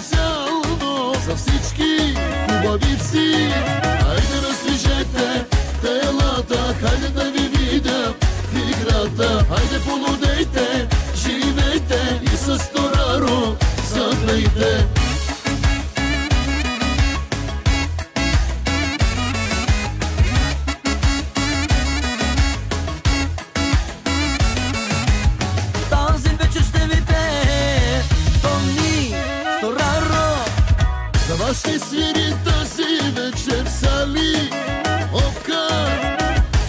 специално за всички хубавици. Хайде раздвижете телата, хайде да ви видя в играта. Хайде полудейте, живейте и с Тораро запейте. Тази вечер ще ви пее Тони с Тораро. За вас ще свири тази вечер Сали Окар.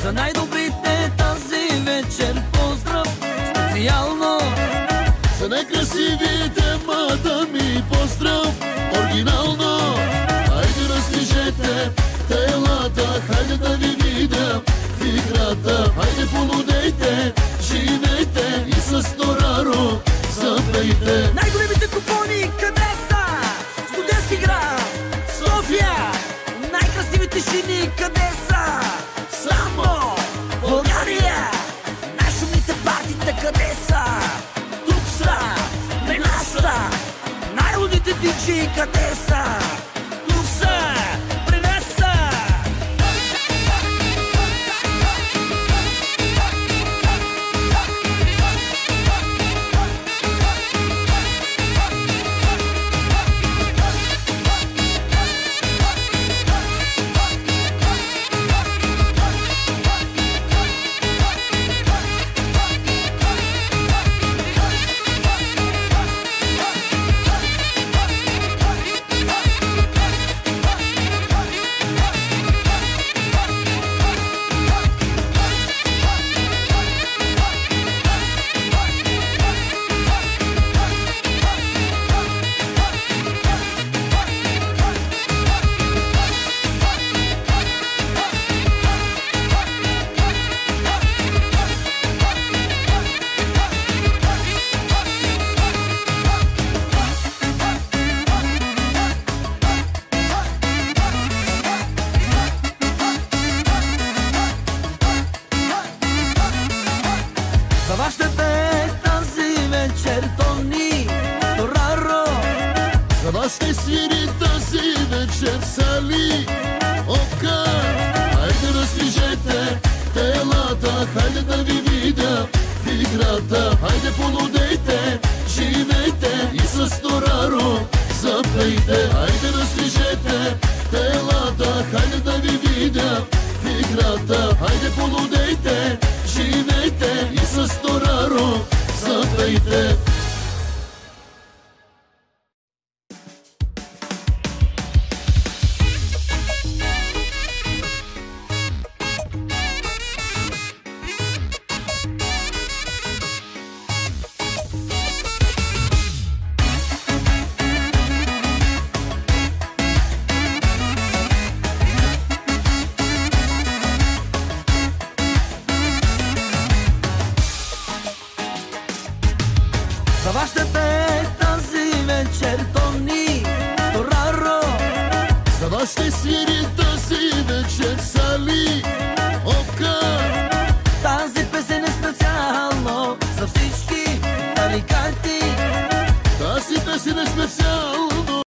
За най-добрите тази вечер поздрав специално. За най-красивите мадами поздрав оригинално. Хайде раздвижете телата, хайде да ви видя в играта. Хайде полудейте, живейте и с Тораро запейте. Най-големите купони къде са? Студентски град, София. Най-красивите жени къде са? Само България. Най-шумните партита къде са? Тук са, при нас са. Най-лудите диджеи къде са? Тук са, при нас са. За вас ще пее тази вечер Тони с Тораро. За вас ще свири тази вечер Сали Окар. Хайде раздвижете телата, хайде да ви видя в играта. Хайде полудейте, живейте и с Тораро запейте. Хайде раздвижете телата, хайде да ви видя в играта. Хайде полудейте, живейте и с Тораро запейте. За вас ще пее тази вечер Тони с Тораро. За вас ще свири тази вечер Сали Окар. Тази песен е специално за всички тарикати. Тази песен е специално